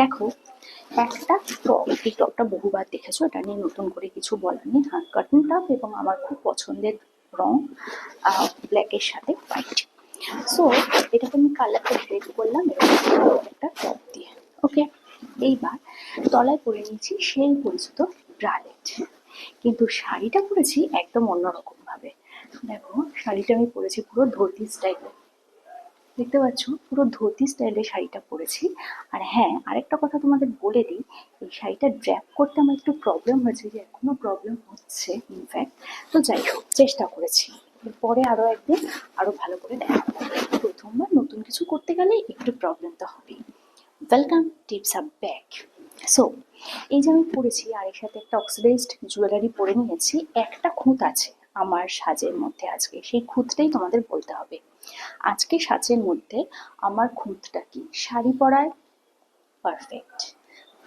দেখো, একটা টপ, এই টপটা বহুবার দেখেছো, এটা নিয়ে নতুন করে কিছু বলার নেই। হ্যাঁ, কার্টুন টপ এবং আমার খুব পছন্দের রং ব্ল্যাকের সাথে হোয়াইট। সো এটাকে আমি কালারটা ব্রেক করলাম এরকম একটা টপ দিয়ে। ওকে, এইবার তলায় পরে নিয়েছি সেই পরিচিত ব্রালেট, কিন্তু শাড়িটা পরেছি একদম অন্যরকম ভাবে। দেখো, শাড়িটা আমি পরেছি পুরো ধোতি স্টাইলে, দেখতে পাচ্ছ পুরো ধোতি স্টাইলে শাড়িটা পরেছি। আর হ্যাঁ, আরেকটা কথা তোমাদের বলে দিই, এই শাড়িটা ড্র্যাপ করতে আমার একটু প্রবলেম হয়েছে, যে এখনো প্রবলেম হচ্ছে ইনফ্যাক্ট। তো যাই হোক, চেষ্টা করেছি, পরে আরো একদিন আরো ভালো করে দেখাবো। প্রথমবার নতুন কিছু করতে গেলে একটু প্রবলেম তো হবেই। Welcome, tips up back. So এই যে আমি পরেছি, আর এর সাথে একটা অক্সিডাইজড জুয়েলারি পরে নিয়েছি। একটা খুঁত আছে আমার সাজের মধ্যে আজকে, সেই খুঁতটাই তোমাদের বলতে হবে। আজকে সাজের মধ্যে আমার খুঁতটা কি? শাড়ি পরায় perfect,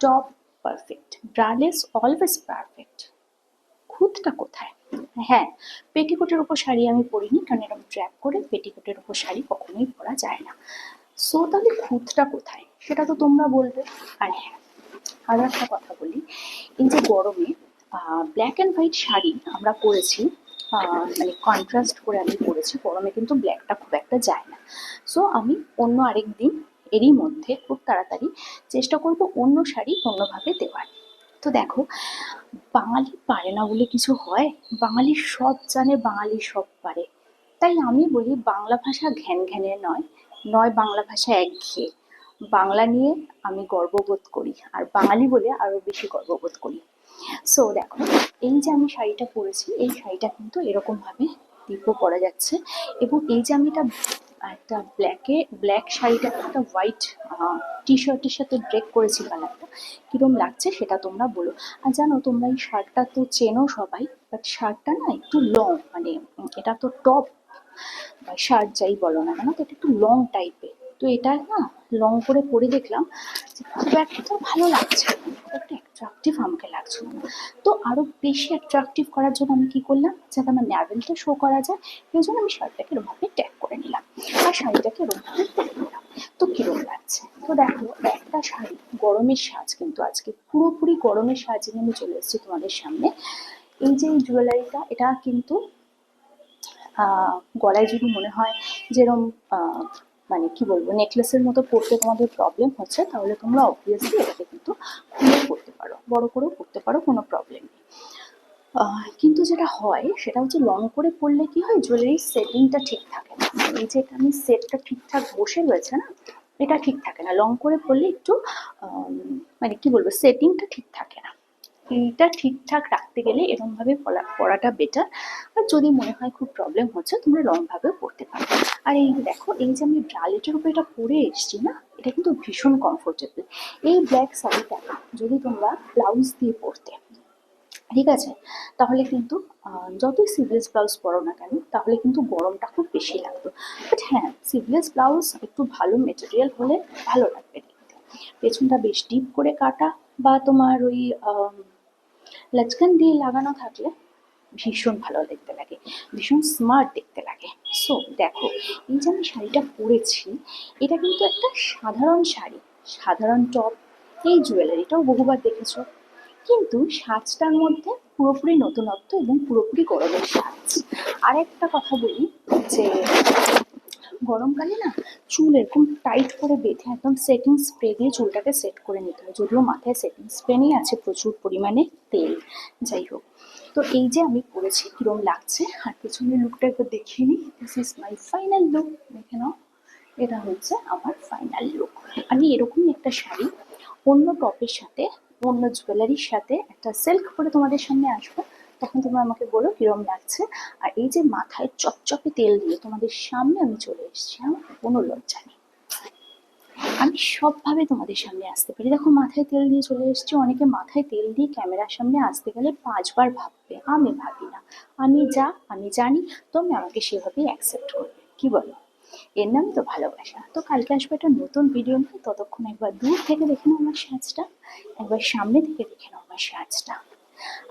top perfect, braless always perfect, খুঁতটা কোথায়? হ্যাঁ, পেটিকোটের উপর শাড়ি আমি পরিনি, কারণ এরকম ড্র্যাপ করে পেটিকোটের উপর শাড়ি কখনোই পরা যায় না। সো তাহলে খুঁতটা কোথায় সেটা তো তোমরা বলবে। আর হ্যাঁ, আরো একটা কথা বলি, এই যে গরমে ব্ল্যাক অ্যান্ড হোয়াইট শাড়ি আমরা পরেছি, মানে কন্ট্রাস্ট করে আমি পরেছি, গরমে কিন্তু ব্ল্যাকটা খুব একটা যায় না। সো আমি অন্য আরেক দিন এরই মধ্যে খুব তাড়াতাড়ি চেষ্টা করব অন্য শাড়ি অন্যভাবে দেওয়ার। তো দেখো, বাঙালি পারে না বলে কিছু হয়, বাঙালি সব জানে, বাঙালি সব পারে। তাই আমি বলি, বাংলা ভাষা ঘ্যান ঘ্যানের নয়, নয় বাংলা ভাষা একঘেয়ে। বাংলা নিয়ে আমি গর্ববোধ করি, আর বাঙালি বলে আরো বেশি গর্ববোধ করি। সো দেখো, এই যে আমি শাড়িটা পরেছি, এই শাড়িটা কিন্তু এরকম ভাবে দীপও পরা যাচ্ছে। এবং এই যে আমি একটা ব্ল্যাক শাড়িটা একটা হোয়াইট টি শার্টের সাথে ব্রেক করেছি, কালারটা কিরম লাগছে সেটা তোমরা বলো। আর জানো, তোমরা এই শার্টটা তো চেনো সবাই, বাট শার্টটা না একটু লং, মানে এটা তো টপ বা শার্ট যাই বলো না কেন, তো এটা একটু লং টাইপের। তো এটা না লং করে পরে দেখলাম যে খুব একটা ভালো লাগছে না, খুব একটা অ্যাট্রাকটিভ আমাকে লাগছিল না। তো আরো বেশি অ্যাট্রাকটিভ করার জন্য আমি কি করলাম, যাতে আমার ন্যাভেলটা শো করা যায়, এই জন্য আমি শার্টটাকে এরকমভাবে ট্যাগ করে নিলাম, আর শাড়িটাকে এরকমভাবে পরে নিলাম। তো কিরম লাগছে? তো দেখো, একটা শাড়ি, গরমের সাজ কিন্তু আজকে পুরোপুরি গরমের সাজ নিয়ে আমি চলে এসেছি তোমাদের সামনে। এই যে জুয়েলারিটা, এটা কিন্তু গলায় যদি মনে হয় যেরকম মানে কি বলবো, নেকলেসের মতো পরতে তোমাদের প্রবলেম হচ্ছে, তাহলে তোমরা অবভিয়াসলি এটাকে কিন্তু খুলে পরতে পারো, বড় করেও পরতে পারো, কোনো প্রবলেম নেই। কিন্তু যেটা হয় সেটা হচ্ছে, লং করে পরলে কি হয়, জুয়েলারির সেটিংটা ঠিক থাকে না। এই যে আমি সেটটা ঠিকঠাক বসে রয়েছে না, এটা ঠিক থাকে না। লং করে পরলে একটু মানে কি বলবো, সেটিংটা ঠিক থাকে না। এইটা ঠিকঠাক রাখতে গেলে এরকম ভাবে পড়াটা বেটার। আর যদি মনে হয় খুব প্রবলেম হচ্ছে, তোমরা লং ভাবেও পড়তে পারো। আর এই দেখো, এই যে আমি ব্রালেটের উপর এটা পরে এসেছি না, এটা কিন্তু ভীষণ কমফোর্টেবল। এই ব্ল্যাক শাড়িটা যদি তোমরা ব্লাউজ দিয়ে পরতে, ঠিক আছে, তাহলে কিন্তু যতই সিভলেস ব্লাউজ পরো না কেন, তাহলে কিন্তু গরমটা খুব বেশি লাগতো। বাট হ্যাঁ, সিভলেস ব্লাউজ একটু ভালো মেটেরিয়াল হলে ভালো লাগবে দেখতে। পেছনটা বেশ ডিপ করে কাটা, বা তোমার ওই লাচকান দিয়ে লাগানো থাকলে ভীষণ ভালো দেখতে লাগে, ভীষণ স্মার্ট দেখতে লাগে। সো দেখো, এই যে আমি শাড়িটা পরেছি, এটা কিন্তু একটা সাধারণ শাড়ি, সাধারণ টপ, এই জুয়েলারিটাও বহুবার দেখেছো, কিন্তু সাজটার মধ্যে পুরোপুরি নতুনত্ব এবং পুরোপুরি গরমের সাজ। আর একটা কথা বলি, যে গরমকালে না চুল এরকম টাইট করে বেঁধে একদম সেটিং স্প্রে দিয়ে চুলটাকে সেট করে নিতে হয়, যদিও মাথায় সেটিং স্প্রে নিয়ে আছে প্রচুর পরিমাণে তেল। যাই হোক, তো এই যে আমি পরেছি, কিরম লাগছে, আর পেছনের লুকটা একবার দেখিয়ে নিই। This is my final look, দেখে নাও, এটা হচ্ছে আমার ফাইনাল লুক। আমি এরকমই একটা শাড়ি অন্য টপের সাথে, অন্য জুয়েলারির সাথে একটা সিল্ক পরে তোমাদের সামনে আসবো, তখন তোমরা আমাকে বলো কিরম লাগছে। আর এই যে মাথায় চপচপে তেল দিয়ে তোমাদের সামনে আমি চলে এসেছি, আমার কোনো লজ্জা নেই, আমি সবভাবে তোমাদের সামনে আসতে পারি। দেখো, মাথায় তেল দিয়ে চলে এসেছি। অনেকে মাথায় তেল দিয়ে ক্যামেরার সামনে আসতে গেলে 5বার ভাববে, আমি ভাবি না। আমি যা, আমি জানি, তুমি আমাকে সেভাবেই অ্যাকসেপ্ট করবে, কি বলো? এর নাম তো ভালোবাসা। তো কালকে আসবে একটা নতুন ভিডিও নিয়ে, ততক্ষণ একবার দূর থেকে দেখে নাও আমার সাজটা, একবার সামনে থেকে দেখে নাও আমার সাজটা।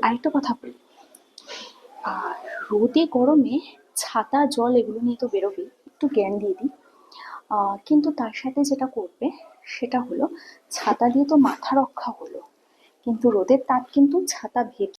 আরেকটা কথা বলি, আর রোদে গরমে ছাতা জল এগুলো নিয়ে তো বেরোবেই, একটু জ্ঞান দিয়ে দিই। কিন্তু তার সাথে যেটা করবে, সেটা হলো ছাতা দিয়ে তো মাথা রক্ষা হলো, কিন্তু রোদের তাপ কিন্তু ছাতা ভেদ